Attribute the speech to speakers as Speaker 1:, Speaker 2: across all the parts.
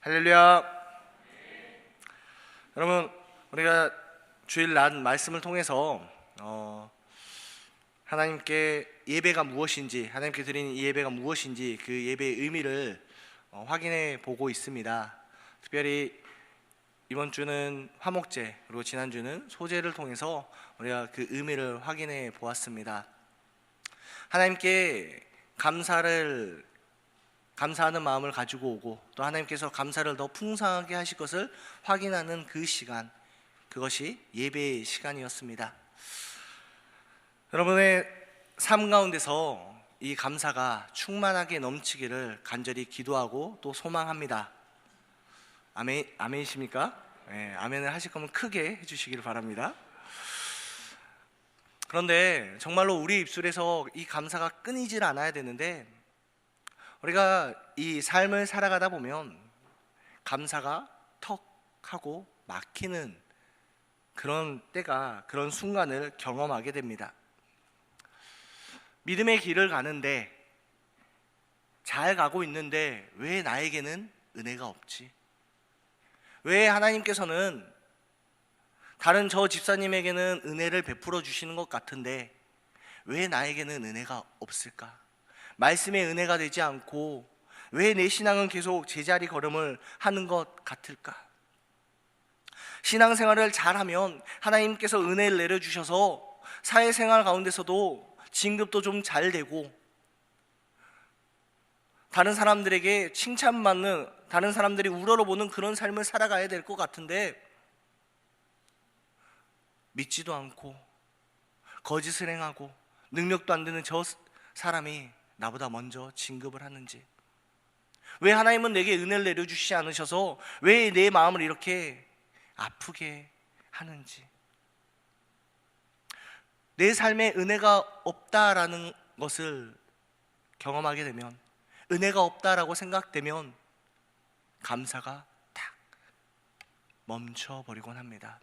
Speaker 1: 할렐루야. 여러분, 우리가 주일날 말씀을 통해서 하나님께 예배가 무엇인지, 하나님께 드리는 이 예배가 무엇인지 그 예배의 의미를 확인해 보고 있습니다. 특별히 이번 주는 화목제, 그리고 지난주는 소제를 통해서 우리가 그 의미를 확인해 보았습니다. 하나님께 감사하는 마음을 가지고 오고, 또 하나님께서 감사를 더 풍성하게 하실 것을 확인하는 그 시간, 그것이 예배의 시간이었습니다. 여러분의 삶 가운데서 이 감사가 충만하게 넘치기를 간절히 기도하고 또 소망합니다. 아멘이십니까? 네, 아멘을 하실 거면 크게 해주시기를 바랍니다. 그런데 정말로 우리 입술에서 이 감사가 끊이질 않아야 되는데, 우리가 이 삶을 살아가다 보면 감사가 턱 하고 막히는 그런 때가, 그런 순간을 경험하게 됩니다. 믿음의 길을 가는데, 잘 가고 있는데 왜 나에게는 은혜가 없지? 왜 하나님께서는 다른 저 집사님에게는 은혜를 베풀어 주시는 것 같은데 왜 나에게는 은혜가 없을까? 말씀의 은혜가 되지 않고 왜 내 신앙은 계속 제자리 걸음을 하는 것 같을까? 신앙생활을 잘하면 하나님께서 은혜를 내려주셔서 사회생활 가운데서도 진급도 좀 잘 되고, 다른 사람들에게 칭찬받는, 다른 사람들이 우러러보는 그런 삶을 살아가야 될 것 같은데, 믿지도 않고 거짓을 행하고 능력도 안 되는 저 사람이 나보다 먼저 진급을 하는지, 왜 하나님은 내게 은혜를 내려주시지 않으셔서 왜 내 마음을 이렇게 아프게 하는지, 내 삶에 은혜가 없다라는 것을 경험하게 되면, 은혜가 없다라고 생각되면 감사가 탁 멈춰버리곤 합니다.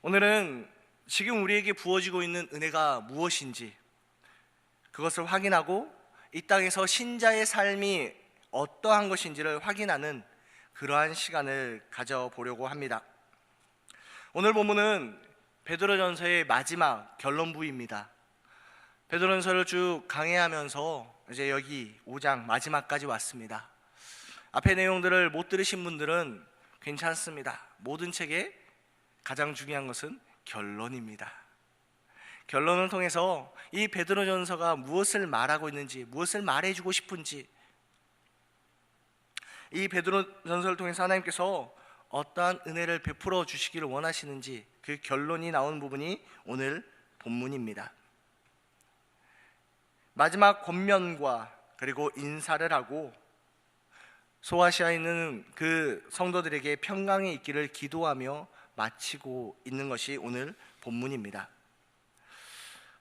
Speaker 1: 오늘은 지금 우리에게 부어지고 있는 은혜가 무엇인지 그것을 확인하고, 이 땅에서 신자의 삶이 어떠한 것인지를 확인하는 그러한 시간을 가져보려고 합니다. 오늘 본문은 베드로전서의 마지막 결론부입니다. 베드로전서를 쭉 강해하면서 이제 여기 5장 마지막까지 왔습니다. 앞의 내용들을 못 들으신 분들은 괜찮습니다. 모든 책에 가장 중요한 것은 결론입니다. 결론을 통해서 이 베드로전서가 무엇을 말하고 있는지, 무엇을 말해주고 싶은지, 이 베드로전서를 통해서 하나님께서 어떠한 은혜를 베풀어 주시기를 원하시는지, 그 결론이 나오는 부분이 오늘 본문입니다. 마지막 권면과 그리고 인사를 하고 소아시아에 있는 그 성도들에게 평강이 있기를 기도하며 마치고 있는 것이 오늘 본문입니다.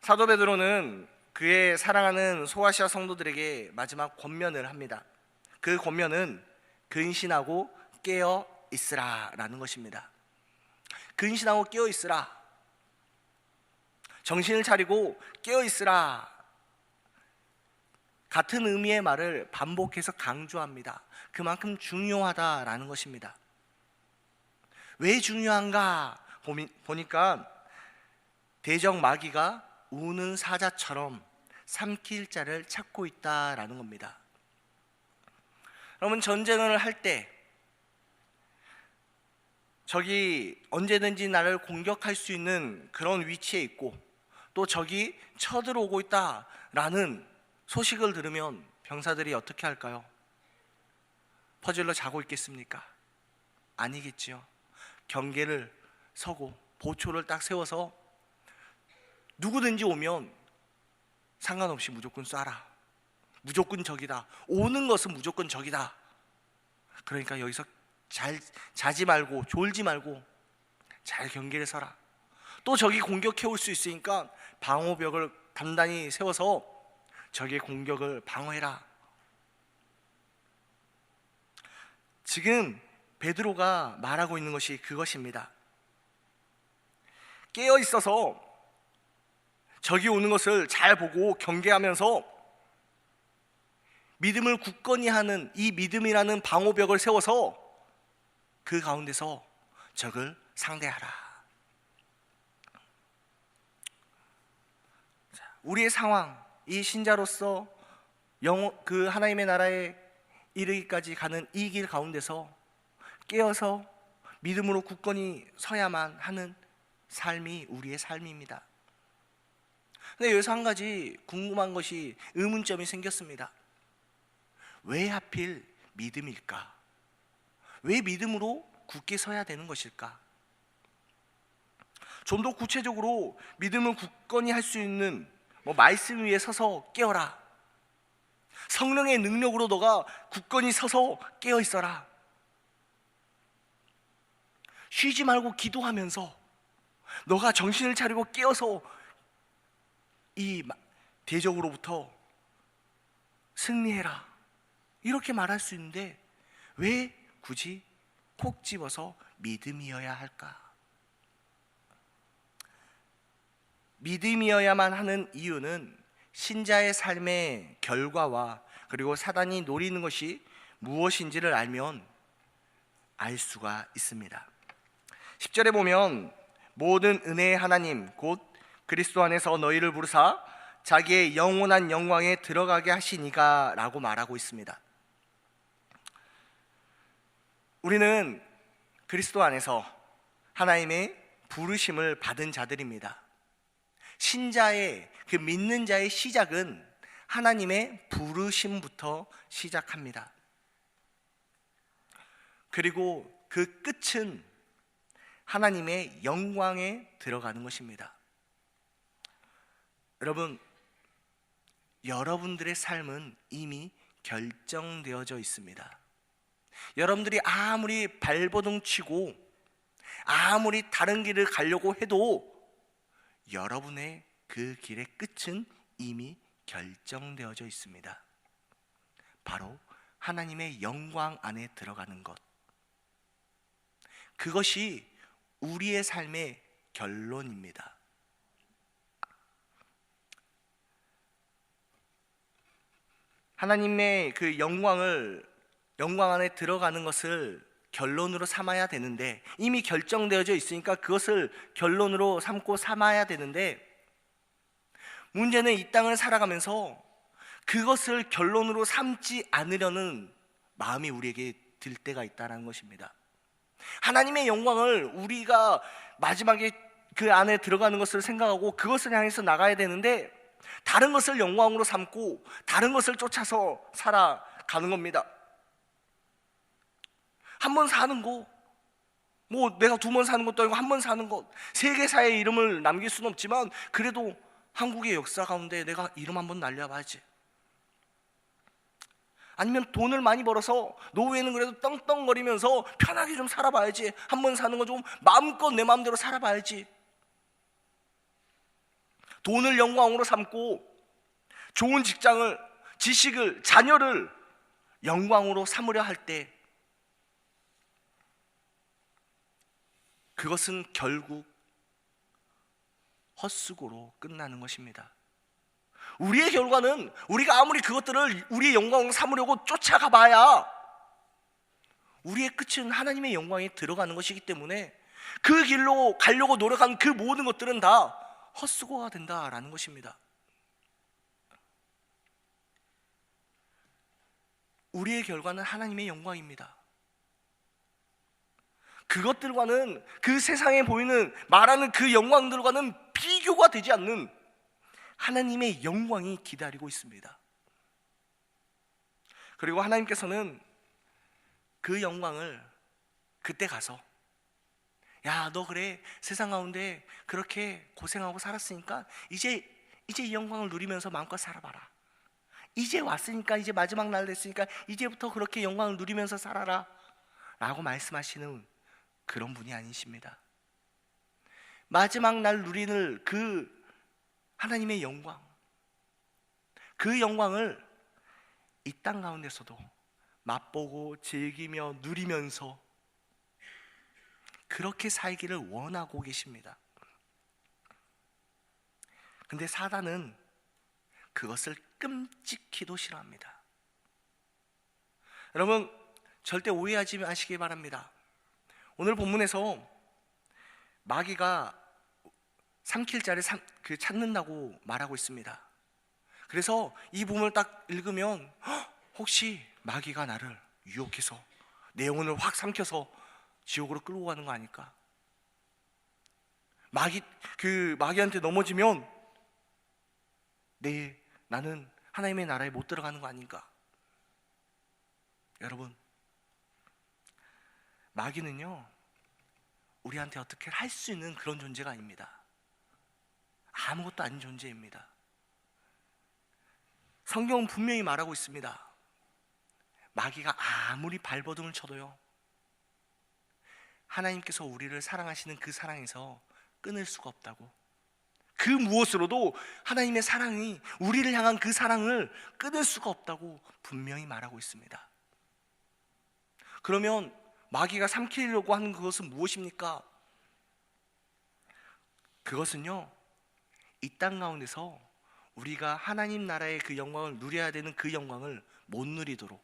Speaker 1: 사도 베드로는 그의 사랑하는 소아시아 성도들에게 마지막 권면을 합니다. 그 권면은 근신하고 깨어 있으라 라는 것입니다. 근신하고 깨어 있으라, 정신을 차리고 깨어 있으라, 같은 의미의 말을 반복해서 강조합니다. 그만큼 중요하다라는 것입니다. 왜 중요한가 보니까 대적 마귀가 우는 사자처럼 삼킬 자를 찾고 있다라는 겁니다. 여러분, 전쟁을 할 때 적이 언제든지 나를 공격할 수 있는 그런 위치에 있고, 또 적이 쳐들어오고 있다라는 소식을 들으면 병사들이 어떻게 할까요? 퍼즐로 자고 있겠습니까? 아니겠지요. 경계를 서고 보초를 딱 세워서 누구든지 오면 상관없이 무조건 쏴라. 무조건 적이다. 오는 것은 무조건 적이다. 그러니까 여기서 잘 자지 말고 졸지 말고 잘 경계를 서라. 또 적이 공격해 올 수 있으니까 방어벽을 단단히 세워서 적의 공격을 방어해라. 지금 베드로가 말하고 있는 것이 그것입니다. 깨어 있어서 적이 오는 것을 잘 보고 경계하면서 믿음을 굳건히 하는 이 믿음이라는 방호벽을 세워서 그 가운데서 적을 상대하라. 우리의 상황, 이 신자로서 그 하나님의 나라에 이르기까지 가는 이 길 가운데서 깨어서 믿음으로 굳건히 서야만 하는 삶이 우리의 삶입니다. 근데 여기서 한 가지 궁금한 것이, 의문점이 생겼습니다. 왜 하필 믿음일까? 왜 믿음으로 굳게 서야 되는 것일까? 좀 더 구체적으로 믿음을 굳건히 할 수 있는 말씀 위에 서서 깨어라. 성령의 능력으로 너가 굳건히 서서 깨어 있어라. 쉬지 말고 기도하면서 너가 정신을 차리고 깨어서 이 대적으로부터 승리해라. 이렇게 말할 수 있는데 왜 굳이 콕 집어서 믿음이어야 할까? 믿음이어야만 하는 이유는 신자의 삶의 결과와 그리고 사단이 노리는 것이 무엇인지를 알면 알 수가 있습니다. 10절에 보면 모든 은혜의 하나님 곧 그리스도 안에서 너희를 부르사 자기의 영원한 영광에 들어가게 하시니가 라고 말하고 있습니다. 우리는 그리스도 안에서 하나님의 부르심을 받은 자들입니다. 신자의, 그 믿는 자의 시작은 하나님의 부르심부터 시작합니다. 그리고 그 끝은 하나님의 영광에 들어가는 것입니다. 여러분, 여러분들의 삶은 이미 결정되어져 있습니다. 여러분들이 아무리 발버둥 치고 아무리 다른 길을 가려고 해도 여러분의 그 길의 끝은 이미 결정되어져 있습니다. 바로 하나님의 영광 안에 들어가는 것. 그것이 우리의 삶의 결론입니다. 하나님의 그 영광 안에 들어가는 것을 결론으로 삼아야 되는데, 이미 결정되어져 있으니까 그것을 결론으로 삼고 삼아야 되는데, 문제는 이 땅을 살아가면서 그것을 결론으로 삼지 않으려는 마음이 우리에게 들 때가 있다는 것입니다. 하나님의 영광을 우리가 마지막에 그 안에 들어가는 것을 생각하고 그것을 향해서 나가야 되는데, 다른 것을 영광으로 삼고 다른 것을 쫓아서 살아가는 겁니다. 한 번 사는 거, 내가 2번 사는 것도 아니고 한 번 사는 것, 세계사의 이름을 남길 수는 없지만 그래도 한국의 역사 가운데 내가 이름 한번 날려봐야지. 아니면 돈을 많이 벌어서 노후에는 그래도 떵떵거리면서 편하게 좀 살아봐야지. 한 번 사는 거 좀 마음껏 내 마음대로 살아봐야지. 돈을 영광으로 삼고 좋은 직장을, 지식을, 자녀를 영광으로 삼으려 할 때 그것은 결국 헛수고로 끝나는 것입니다. 우리의 결과는 우리가 아무리 그것들을 우리의 영광으로 삼으려고 쫓아가 봐야 우리의 끝은 하나님의 영광에 들어가는 것이기 때문에 그 길로 가려고 노력한 그 모든 것들은 다 헛수고가 된다라는 것입니다. 우리의 결과는 하나님의 영광입니다. 그것들과는, 그 세상에 보이는 말하는 그 영광들과는 비교가 되지 않는 하나님의 영광이 기다리고 있습니다. 그리고 하나님께서는 그 영광을 그때 가서, 야, 너 그래 세상 가운데 그렇게 고생하고 살았으니까 이제 이 영광을 누리면서 마음껏 살아봐라. 이제 왔으니까, 이제 마지막 날 됐으니까 이제부터 그렇게 영광을 누리면서 살아라 라고 말씀하시는 그런 분이 아니십니다. 마지막 날 누리는 그 하나님의 영광, 그 영광을 이 땅 가운데서도 맛보고 즐기며 누리면서 그렇게 살기를 원하고 계십니다. 근데 사단은 그것을 끔찍히도 싫어합니다. 여러분, 절대 오해하지 마시기 바랍니다. 오늘 본문에서 마귀가 삼킬 자를 찾는다고 말하고 있습니다. 그래서 이 부분을 딱 읽으면 혹시 마귀가 나를 유혹해서 내 영혼을 확 삼켜서 지옥으로 끌고 가는 거 아닐까? 마귀한테 넘어지면 나는 하나님의 나라에 못 들어가는 거 아닌가? 여러분, 마귀는요, 우리한테 어떻게 할 수 있는 그런 존재가 아닙니다. 아무것도 아닌 존재입니다. 성경은 분명히 말하고 있습니다. 마귀가 아무리 발버둥을 쳐도요, 하나님께서 우리를 사랑하시는 그 사랑에서 끊을 수가 없다고. 그 무엇으로도 하나님의 사랑이 우리를 향한 그 사랑을 끊을 수가 없다고 분명히 말하고 있습니다. 그러면 마귀가 삼키려고 하는 그것은 무엇입니까? 그것은요, 이 땅 가운데서 우리가 하나님 나라의 그 영광을 누려야 되는 그 영광을 못 누리도록,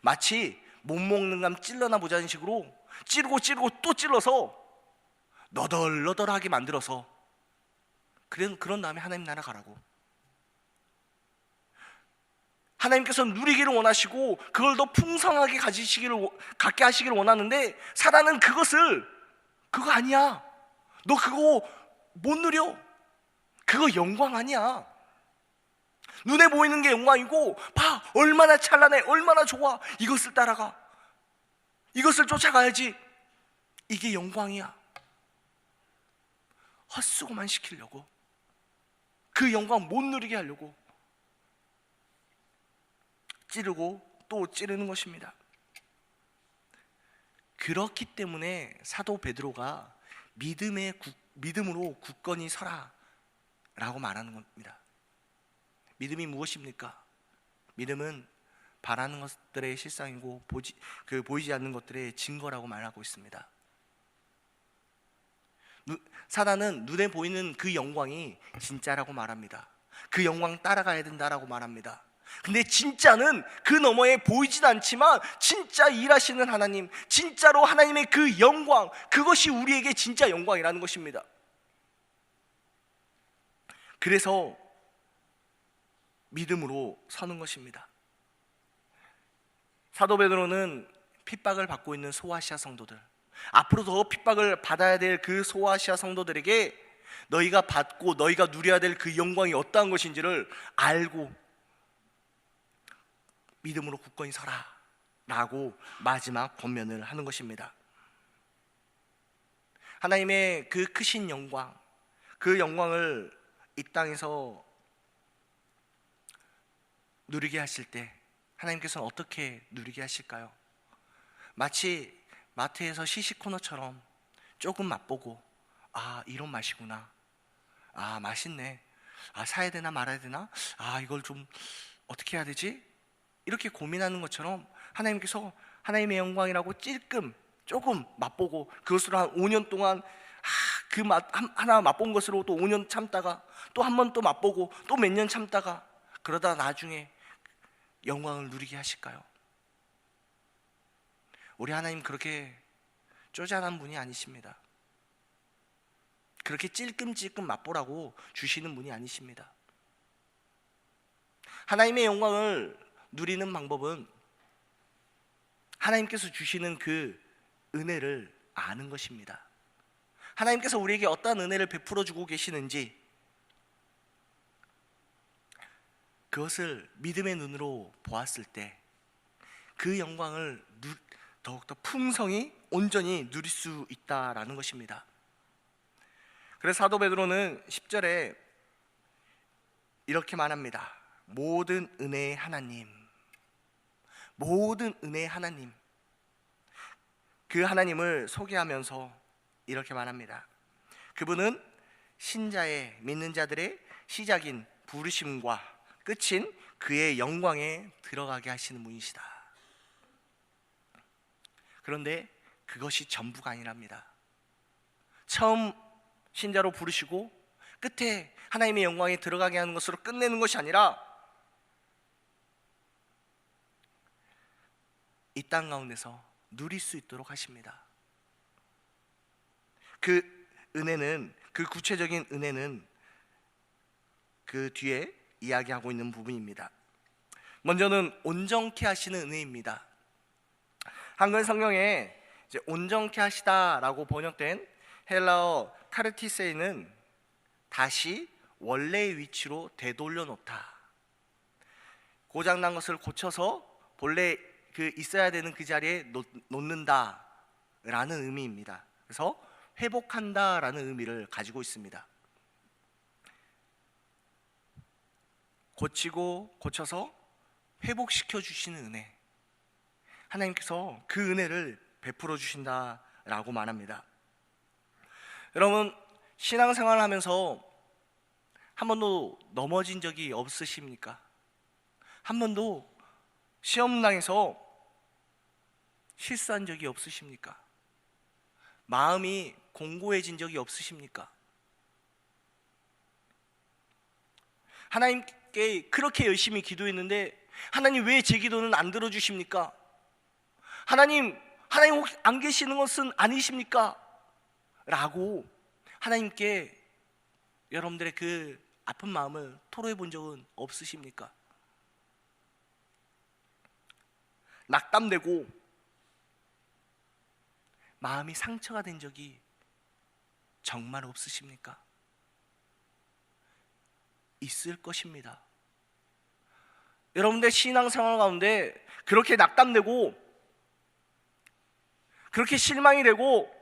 Speaker 1: 마치 못 먹는 감 찔러나 보자는 식으로 찌르고 또 찔러서 너덜너덜하게 만들어서 그런 다음에 하나님 나라 가라고. 하나님께서 누리기를 원하시고 그걸 더 풍성하게 갖게 하시기를 원하는데, 사단은 그거 아니야, 너 그거 못 누려, 그거 영광 아니야, 눈에 보이는 게 영광이고 봐, 얼마나 찬란해, 얼마나 좋아, 이것을 따라가, 이것을 쫓아가야지, 이게 영광이야. 헛수고만 시키려고, 그 영광 못 누리게 하려고 찌르고 또 찌르는 것입니다. 그렇기 때문에 사도 베드로가 믿음으로 굳건히 서라 라고 말하는 겁니다. 믿음이 무엇입니까? 믿음은 바라는 것들의 실상이고 보이지 않는 것들의 증거라고 말하고 있습니다. 사단은 눈에 보이는 그 영광이 진짜라고 말합니다. 그 영광 따라가야 된다라고 말합니다. 근데 진짜는 그 너머에 보이진 않지만 진짜 일하시는 하나님, 진짜로 하나님의 그 영광, 그것이 우리에게 진짜 영광이라는 것입니다. 그래서 믿음으로 서는 것입니다. 사도 베드로는 핍박을 받고 있는 소아시아 성도들, 앞으로 더 핍박을 받아야 될 그 소아시아 성도들에게 너희가 받고 너희가 누려야 될 그 영광이 어떠한 것인지를 알고 믿음으로 굳건히 서라 라고 마지막 권면을 하는 것입니다. 하나님의 그 크신 영광, 그 영광을 이 땅에서 누리게 하실 때 하나님께서는 어떻게 누리게 하실까요? 마치 마트에서 시식 코너처럼 조금 맛보고, 아, 이런 맛이구나, 아, 맛있네, 아, 사야 되나 말아야 되나, 아, 이걸 좀 어떻게 해야 되지? 이렇게 고민하는 것처럼 하나님께서 하나님의 영광이라고 조금 맛보고, 그것으로 한 5년 동안 그 맛 하나 맛본 것으로 또 5년 참다가 또 한 번 또 맛보고 또 몇 년 참다가, 그러다 나중에 영광을 누리게 하실까요? 우리 하나님 그렇게 쪼잔한 분이 아니십니다. 그렇게 찔끔찔끔 맛보라고 주시는 분이 아니십니다. 하나님의 영광을 누리는 방법은 하나님께서 주시는 그 은혜를 아는 것입니다. 하나님께서 우리에게 어떠한 은혜를 베풀어 주고 계시는지, 그것을 믿음의 눈으로 보았을 때 그 영광을 더욱더 풍성히 온전히 누릴 수 있다라는 것입니다. 그래서 사도 베드로는 10절에 이렇게 말합니다. 모든 은혜의 하나님, 모든 은혜의 하나님, 그 하나님을 소개하면서 이렇게 말합니다. 그분은 신자의, 믿는 자들의 시작인 부르심과 끝인 그의 영광에 들어가게 하시는 분이시다. 그런데 그것이 전부가 아니랍니다. 처음 신자로 부르시고 끝에 하나님의 영광에 들어가게 하는 것으로 끝내는 것이 아니라, 이 땅 가운데서 누릴 수 있도록 하십니다. 그 은혜는, 그 구체적인 은혜는 그 뒤에 이야기하고 있는 부분입니다. 먼저는 온전케 하시는 은혜입니다. 한글 성경에 이제 온전케 하시다라고 번역된 헬라어 카르티세이는 다시 원래의 위치로 되돌려 놓다, 고장난 것을 고쳐서 본래 그 있어야 되는 그 자리에 놓는다 라는 의미입니다. 그래서 회복한다 라는 의미를 가지고 있습니다. 고치고 고쳐서 회복시켜 주시는 은혜, 하나님께서 그 은혜를 베풀어 주신다라고 말합니다. 여러분, 신앙생활을 하면서 한 번도 넘어진 적이 없으십니까? 한 번도 시험당해서 실수한 적이 없으십니까? 마음이 공고해진 적이 없으십니까? 하나님께 그렇게 열심히 기도했는데 하나님 왜 제 기도는 안 들어주십니까? 하나님 혹시 안 계시는 것은 아니십니까? 라고 하나님께 여러분들의 그 아픈 마음을 토로해 본 적은 없으십니까? 낙담되고 마음이 상처가 된 적이 정말 없으십니까? 있을 것입니다. 여러분들 신앙생활 가운데 그렇게 낙담되고 그렇게 실망이 되고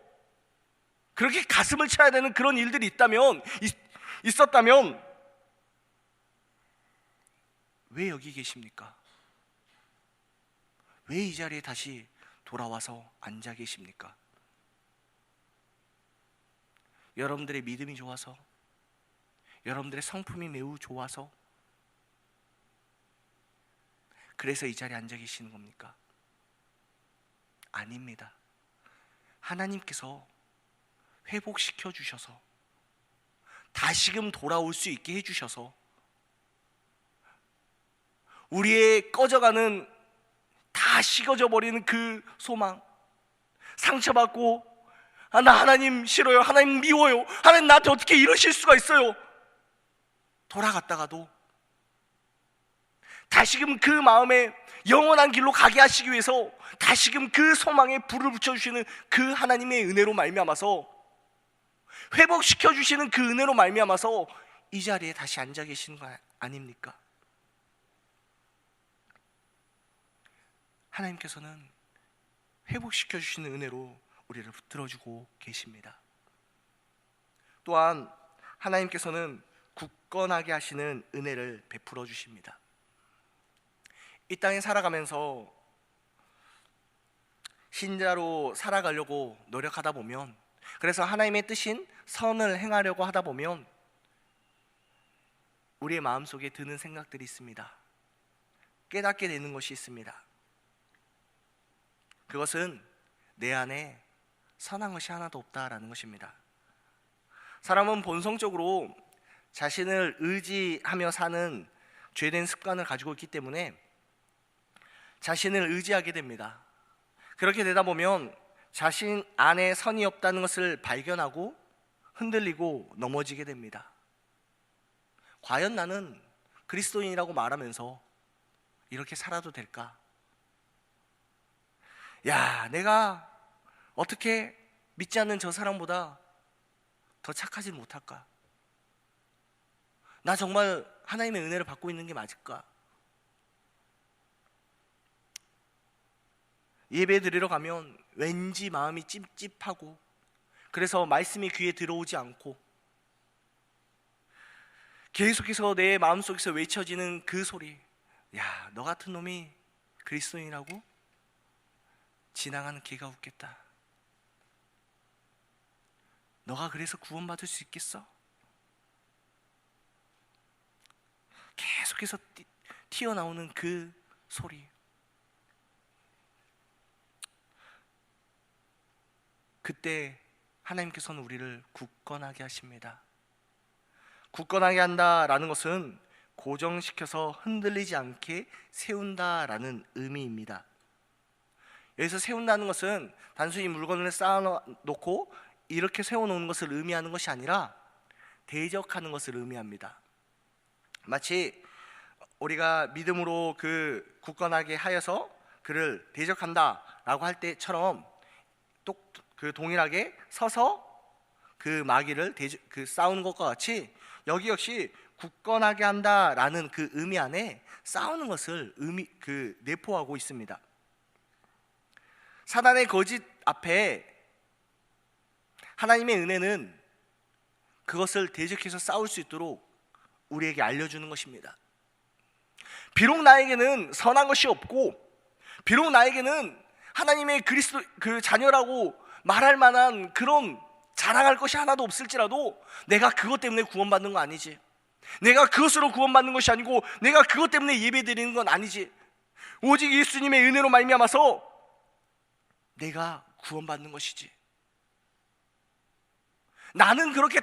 Speaker 1: 그렇게 가슴을 쳐야 되는 그런 일들이 있었다면 왜 여기 계십니까? 왜 이 자리에 다시 돌아와서 앉아 계십니까? 여러분들의 믿음이 좋아서, 여러분들의 성품이 매우 좋아서 그래서 이 자리에 앉아 계시는 겁니까? 아닙니다. 하나님께서 회복시켜 주셔서 다시금 돌아올 수 있게 해주셔서 우리의 꺼져가는, 다 식어져 버리는 그 소망, 상처받고 나 하나님 싫어요, 하나님 미워요, 하나님 나한테 어떻게 이러실 수가 있어요, 돌아갔다가도 다시금 그 마음에 영원한 길로 가게 하시기 위해서 다시금 그 소망에 불을 붙여주시는 그 하나님의 은혜로 말미암아서, 회복시켜 주시는 그 은혜로 말미암아서 이 자리에 다시 앉아 계시는 거 아닙니까? 하나님께서는 회복시켜 주시는 은혜로 우리를 붙들어주고 계십니다. 또한 하나님께서는 굳건하게 하시는 은혜를 베풀어 주십니다. 이 땅에 살아가면서 신자로 살아가려고 노력하다 보면, 그래서 하나님의 뜻인 선을 행하려고 하다 보면 우리의 마음속에 드는 생각들이 있습니다. 깨닫게 되는 것이 있습니다. 그것은 내 안에 선한 것이 하나도 없다라는 것입니다. 사람은 본성적으로 자신을 의지하며 사는 죄된 습관을 가지고 있기 때문에 자신을 의지하게 됩니다. 그렇게 되다 보면 자신 안에 선이 없다는 것을 발견하고 흔들리고 넘어지게 됩니다. 과연 나는 그리스도인이라고 말하면서 이렇게 살아도 될까? 야, 내가 어떻게 믿지 않는 저 사람보다 더 착하지 못할까? 나 정말 하나님의 은혜를 받고 있는 게 맞을까? 예배 드리러 가면 왠지 마음이 찝찝하고, 그래서 말씀이 귀에 들어오지 않고 계속해서 내 마음속에서 외쳐지는 그 소리, 야, 너 같은 놈이 그리스도인이라고? 지나가는 개가 웃겠다. 너가 그래서 구원받을 수 있겠어? 계속해서 튀어나오는 그 소리. 그때 하나님께서는 우리를 굳건하게 하십니다. 굳건하게 한다라는 것은 고정시켜서 흔들리지 않게 세운다라는 의미입니다. 여기서 세운다는 것은 단순히 물건을 쌓아놓고 이렇게 세워놓는 것을 의미하는 것이 아니라 대적하는 것을 의미합니다. 마치 우리가 믿음으로 굳건하게 하여서 그를 대적한다 라고 할 때처럼 동일하게 서서 그 마귀를 싸우는 것과 같이 여기 역시 굳건하게 한다라는 그 의미 안에 싸우는 것을 내포하고 있습니다. 사단의 거짓 앞에 하나님의 은혜는 그것을 대적해서 싸울 수 있도록 우리에게 알려주는 것입니다. 비록 나에게는 선한 것이 없고, 비록 나에게는 하나님의 그리스도 자녀라고 말할 만한 그런 자랑할 것이 하나도 없을지라도 내가 그것 때문에 구원받는 거 아니지, 내가 그것으로 구원받는 것이 아니고 내가 그것 때문에 예배드리는 건 아니지, 오직 예수님의 은혜로 말미암아서 내가 구원받는 것이지. 나는 그렇게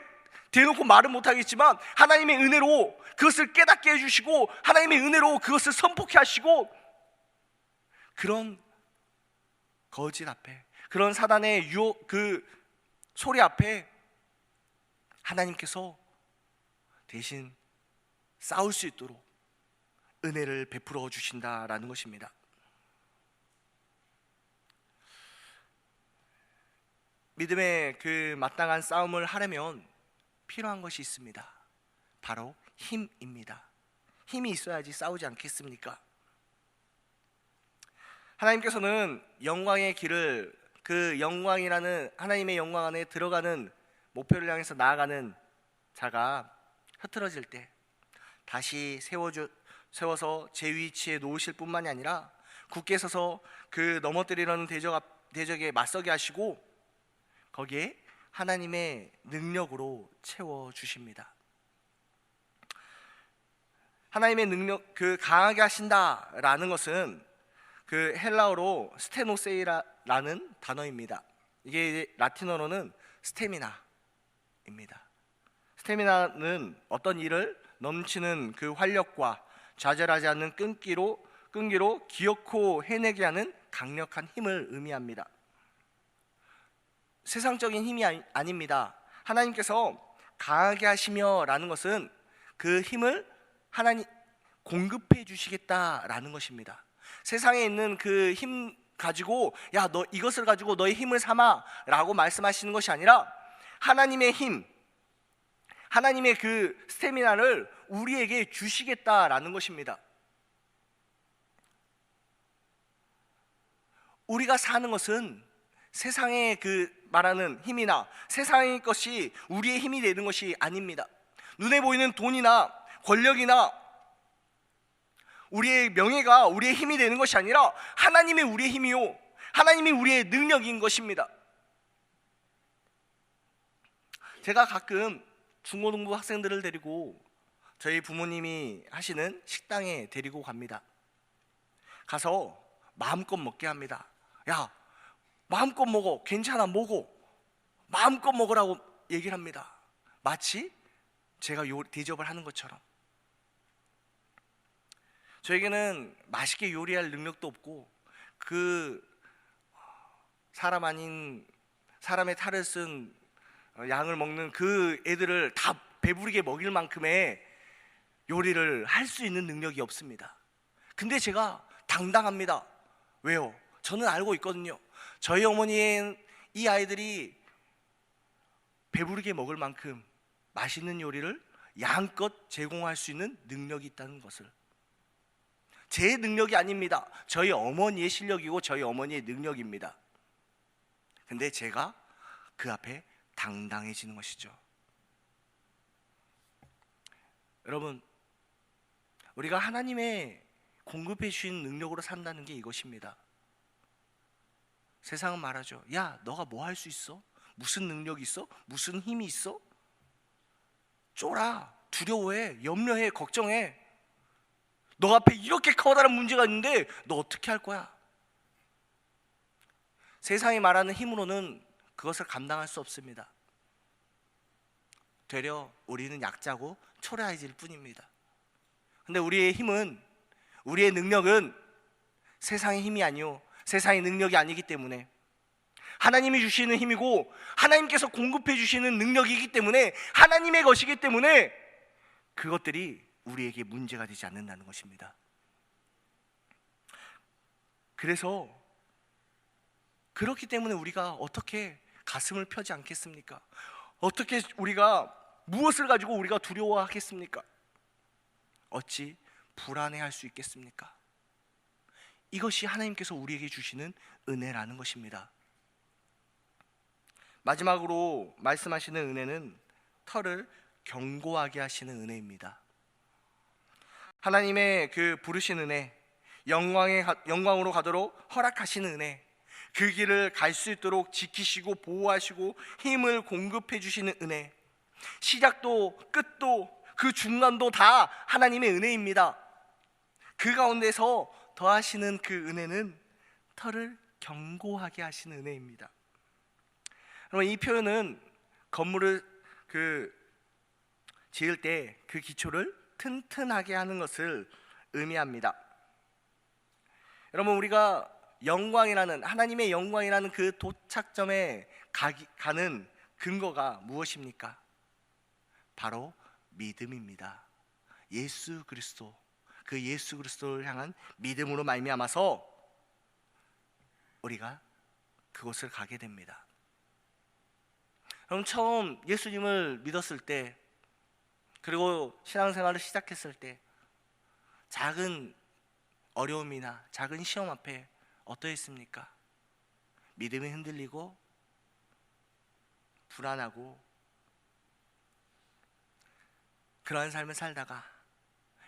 Speaker 1: 대놓고 말은 못하겠지만 하나님의 은혜로 그것을 깨닫게 해주시고 하나님의 은혜로 그것을 선포케 하시고, 그런 거짓 앞에, 그런 사단의 소리 앞에 하나님께서 대신 싸울 수 있도록 은혜를 베풀어 주신다라는 것입니다. 믿음의 마땅한 싸움을 하려면 필요한 것이 있습니다. 바로 힘입니다. 힘이 있어야지 싸우지 않겠습니까? 하나님께서는 영광의 길을, 영광이라는 하나님의 영광 안에 들어가는 목표를 향해서 나아가는 자가 흐트러질 때 다시 세워서 제 위치에 놓으실 뿐만이 아니라 굳게 서서 넘어뜨리려는 대적에 맞서게 하시고 거기에 하나님의 능력으로 채워주십니다. 하나님의 능력, 강하게 하신다라는 것은 헬라어로 스테노세이라는 단어입니다. 이게 라틴어로는 스태미나입니다. 스태미나는 어떤 일을 넘치는 활력과 좌절하지 않는 끈기로 기어코 해내게 하는 강력한 힘을 의미합니다. 세상적인 힘이 아닙니다. 하나님께서 강하게 하시며 라는 것은 그 힘을 하나님 공급해 주시겠다라는 것입니다. 세상에 있는 그 힘 가지고 야, 너 이것을 가지고 너의 힘을 삼아 라고 말씀하시는 것이 아니라 하나님의 힘, 하나님의 스태미나를 우리에게 주시겠다라는 것입니다. 우리가 사는 것은 세상의 말하는 힘이나 세상의 것이 우리의 힘이 되는 것이 아닙니다. 눈에 보이는 돈이나 권력이나 우리의 명예가 우리의 힘이 되는 것이 아니라 하나님이 우리의 힘이요, 하나님이 우리의 능력인 것입니다. 제가 가끔 중고등부 학생들을 데리고 저희 부모님이 하시는 식당에 데리고 갑니다. 가서 마음껏 먹게 합니다. 야, 마음껏 먹어, 괜찮아, 먹어, 마음껏 먹으라고 얘기를 합니다. 마치 제가 대접을 하는 것처럼. 저에게는 맛있게 요리할 능력도 없고 사람 아닌 사람의 탈을 쓴 양을 먹는 애들을 다 배부르게 먹일 만큼의 요리를 할 수 있는 능력이 없습니다. 근데 제가 당당합니다. 왜요? 저는 알고 있거든요. 저희 어머니의 이 아이들이 배부르게 먹을 만큼 맛있는 요리를 양껏 제공할 수 있는 능력이 있다는 것을. 제 능력이 아닙니다. 저희 어머니의 실력이고 저희 어머니의 능력입니다. 근데 제가 그 앞에 당당해지는 것이죠. 여러분, 우리가 하나님의 공급해 주신 능력으로 산다는 게 이것입니다. 세상은 말하죠. 야, 너가 뭐 할 수 있어? 무슨 능력이 있어? 무슨 힘이 있어? 쫄아, 두려워해, 염려해, 걱정해. 너 앞에 이렇게 커다란 문제가 있는데 너 어떻게 할 거야? 세상이 말하는 힘으로는 그것을 감당할 수 없습니다. 되려 우리는 약자고 초라해질 뿐입니다. 근데 우리의 힘은, 우리의 능력은 세상의 힘이 아니요 세상의 능력이 아니기 때문에, 하나님이 주시는 힘이고 하나님께서 공급해 주시는 능력이기 때문에, 하나님의 것이기 때문에 그것들이 우리에게 문제가 되지 않는다는 것입니다. 그래서 그렇기 때문에 우리가 어떻게 가슴을 펴지 않겠습니까? 어떻게 우리가 무엇을 가지고 우리가 두려워하겠습니까? 어찌 불안해할 수 있겠습니까? 이것이 하나님께서 우리에게 주시는 은혜라는 것입니다. 마지막으로 말씀하시는 은혜는 털을 견고하게 하시는 은혜입니다. 하나님의 그 부르신 은혜, 영광으로 가도록 허락하시는 은혜, 그 길을 갈 수 있도록 지키시고 보호하시고 힘을 공급해 주시는 은혜, 시작도 끝도 그 중간도 다 하나님의 은혜입니다. 그 가운데서 더하시는 그 은혜는 털을 견고하게 하시는 은혜입니다. 여러분, 이 표현은 건물을 지을 때 그 기초를 튼튼하게 하는 것을 의미합니다. 여러분, 우리가 하나님의 영광이라는 그 도착점에 가는 근거가 무엇입니까? 바로 믿음입니다. 예수 그리스도, 그 예수 그리스도를 향한 믿음으로 말미암아서 우리가 그곳을 가게 됩니다. 그럼 처음 예수님을 믿었을 때, 그리고 신앙생활을 시작했을 때 작은 어려움이나 작은 시험 앞에 어떠했습니까? 믿음이 흔들리고 불안하고 그러한 삶을 살다가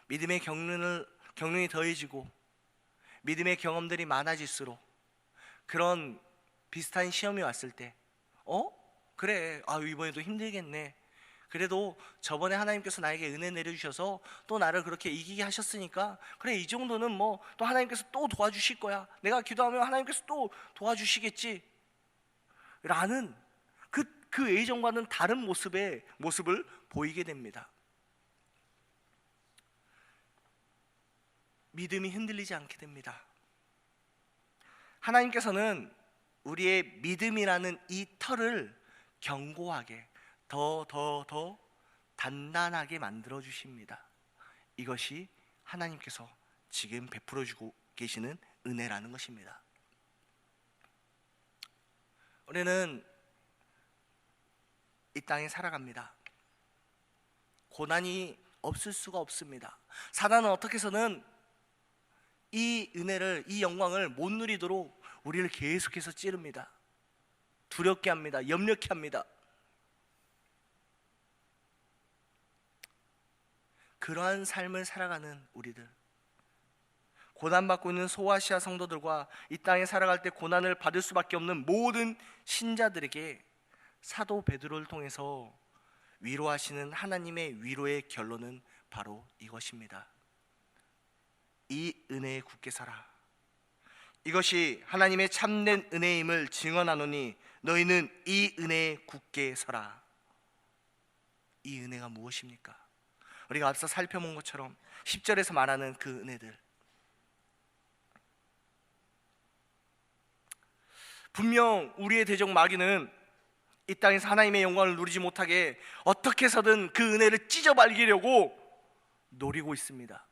Speaker 1: 믿음의 경륜이 더해지고 믿음의 경험들이 많아질수록 그런 비슷한 시험이 왔을 때 그래, 이번에도 힘들겠네. 그래도 저번에 하나님께서 나에게 은혜 내려주셔서 또 나를 그렇게 이기게 하셨으니까, 그래, 이 정도는 뭐 또 하나님께서 또 도와주실 거야. 내가 기도하면 하나님께서 또 도와주시겠지 라는 그 예전과는 다른 모습을 보이게 됩니다. 믿음이 흔들리지 않게 됩니다. 하나님께서는 우리의 믿음이라는 이 털을 견고하게 더 단단하게 만들어 주십니다. 이것이 하나님께서 지금 베풀어 주고 계시는 은혜라는 것입니다. 우리는 이 땅에 살아갑니다. 고난이 없을 수가 없습니다. 사단은 어떻게 해서는 이 은혜를, 이 영광을 못 누리도록 우리를 계속해서 찌릅니다. 두렵게 합니다. 염려케 합니다. 그러한 삶을 살아가는 우리들, 고난받고 있는 소아시아 성도들과 이 땅에 살아갈 때 고난을 받을 수밖에 없는 모든 신자들에게 사도 베드로를 통해서 위로하시는 하나님의 위로의 결론은 바로 이것입니다. 이 은혜에 굳게 서라. 이것이 하나님의 참된 은혜임을 증언하노니 너희는 이 은혜에 굳게 서라. 이 은혜가 무엇입니까? 우리가 앞서 살펴본 것처럼 10절에서 말하는 그 은혜들, 분명 우리의 대적 마귀는 이 땅에서 하나님의 영광을 누리지 못하게 어떻게 해서든 그 은혜를 찢어발기려고 노리고 있습니다.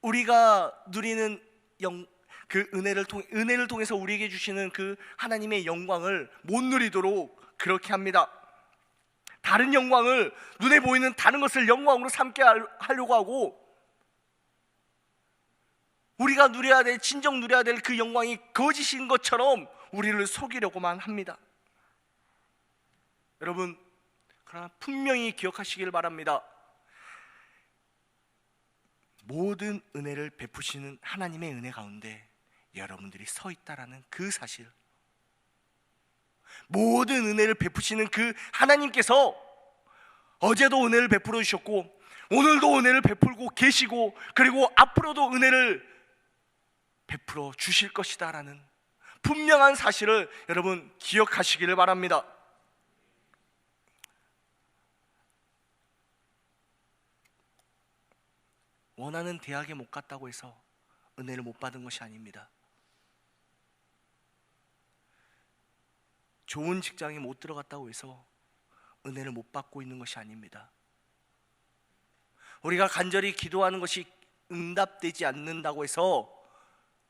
Speaker 1: 우리가 누리는 그 은혜를 통해서 우리에게 주시는 그 하나님의 영광을 못 누리도록 그렇게 합니다. 다른 영광을, 눈에 보이는 다른 것을 영광으로 삼게 하려고 하고, 우리가 진정 누려야 될 그 영광이 거짓인 것처럼 우리를 속이려고만 합니다. 여러분, 그러나 분명히 기억하시길 바랍니다. 모든 은혜를 베푸시는 하나님의 은혜 가운데 여러분들이 서 있다라는 그 사실, 모든 은혜를 베푸시는 그 하나님께서 어제도 은혜를 베풀어 주셨고 오늘도 은혜를 베풀고 계시고 그리고 앞으로도 은혜를 베풀어 주실 것이다 라는 분명한 사실을 여러분 기억하시기를 바랍니다. 원하는 대학에 못 갔다고 해서 은혜를 못 받은 것이 아닙니다. 좋은 직장에 못 들어갔다고 해서 은혜를 못 받고 있는 것이 아닙니다. 우리가 간절히 기도하는 것이 응답되지 않는다고 해서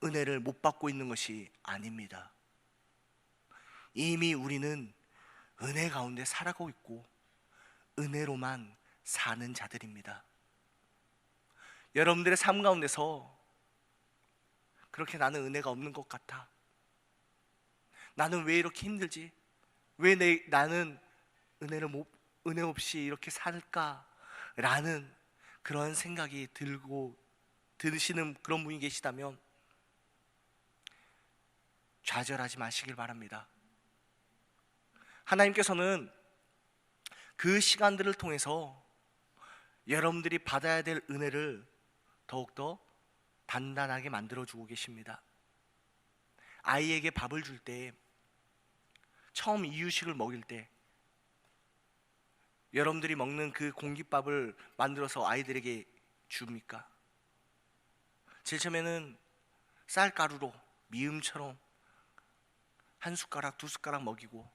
Speaker 1: 은혜를 못 받고 있는 것이 아닙니다. 이미 우리는 은혜 가운데 살아가고 있고 은혜로만 사는 자들입니다. 여러분들의 삶 가운데서 그렇게 나는 은혜가 없는 것 같아, 나는 왜 이렇게 힘들지, 왜 나는 은혜 없이 이렇게 살까라는 그런 생각이 드시는 그런 분이 계시다면 좌절하지 마시길 바랍니다. 하나님께서는 그 시간들을 통해서 여러분들이 받아야 될 은혜를 더욱더 단단하게 만들어주고 계십니다. 아이에게 밥을 줄 때, 처음 이유식을 먹일 때 여러분들이 먹는 그 공깃밥을 만들어서 아이들에게 줍니까? 제일 처음에는 쌀가루로 미음처럼 한 숟가락 두 숟가락 먹이고,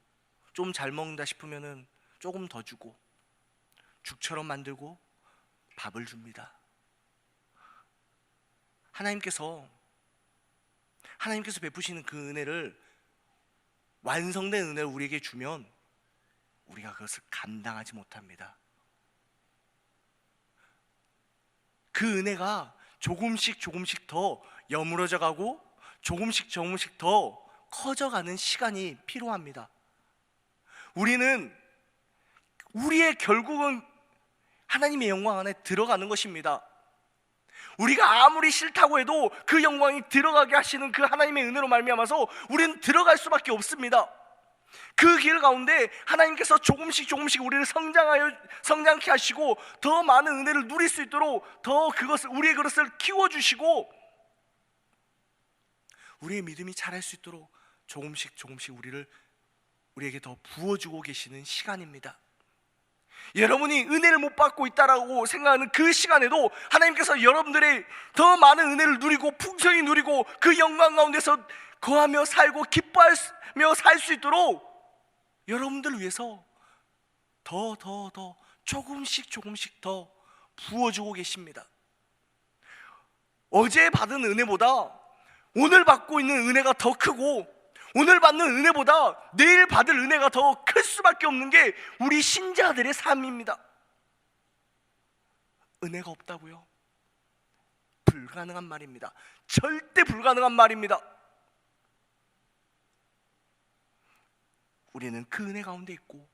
Speaker 1: 좀 잘 먹는다 싶으면은 조금 더 주고, 죽처럼 만들고 밥을 줍니다. 하나님께서 베푸시는 그 은혜를, 완성된 은혜를 우리에게 주면 우리가 그것을 감당하지 못합니다. 그 은혜가 조금씩 더 여물어져 가고 조금씩 더 커져가는 시간이 필요합니다. 우리는 우리의 결국은 하나님의 영광 안에 들어가는 것입니다. 우리가 아무리 싫다고 해도 그 영광이 들어가게 하시는 그 하나님의 은혜로 말미암아서 우리는 들어갈 수밖에 없습니다. 그 길 가운데 하나님께서 조금씩 우리를 성장케 하시고 더 많은 은혜를 누릴 수 있도록 더 우리의 그릇을 키워주시고 우리의 믿음이 자랄 수 있도록 조금씩 우리에게 더 부어주고 계시는 시간입니다. 여러분이 은혜를 못 받고 있다라고 생각하는 그 시간에도 하나님께서 여러분들의 더 많은 은혜를 누리고 풍성히 누리고 그 영광 가운데서 거하며 살고 기뻐하며 살 수 있도록 여러분들을 위해서 더 조금씩 더 부어주고 계십니다. 어제 받은 은혜보다 오늘 받고 있는 은혜가 더 크고, 오늘 받는 은혜보다 내일 받을 은혜가 더 클 수밖에 없는 게 우리 신자들의 삶입니다. 은혜가 없다고요? 불가능한 말입니다. 절대 불가능한 말입니다. 우리는 그 은혜 가운데 있고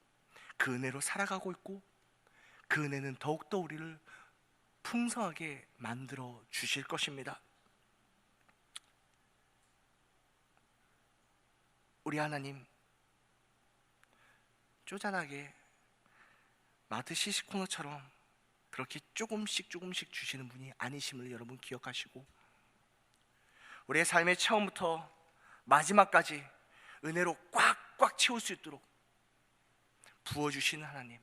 Speaker 1: 그 은혜로 살아가고 있고 그 은혜는 더욱더 우리를 풍성하게 만들어 주실 것입니다. 우리 하나님, 쪼잔하게 마트 시식코너처럼 그렇게 조금씩 주시는 분이 아니심을 여러분 기억하시고, 우리의 삶의 처음부터 마지막까지 은혜로 꽉 채울 수 있도록 부어주시는 하나님,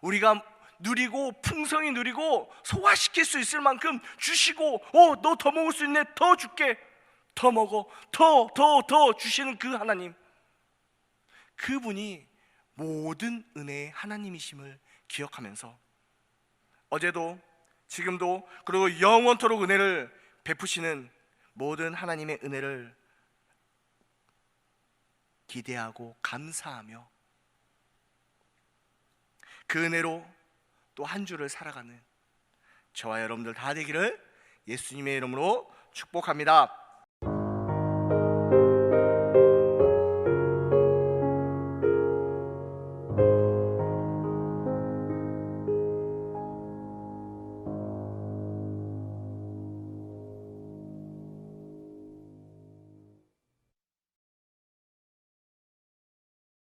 Speaker 1: 우리가 누리고 풍성히 누리고 소화시킬 수 있을 만큼 주시고, 너 더 먹을 수 있네, 더 줄게, 더 먹어, 더 주시는 그 하나님, 그분이 모든 은혜의 하나님이심을 기억하면서 어제도 지금도 그리고 영원토록 은혜를 베푸시는 모든 하나님의 은혜를 기대하고 감사하며 그 은혜로 또 한 주를 살아가는 저와 여러분들 다 되기를 예수님의 이름으로 축복합니다.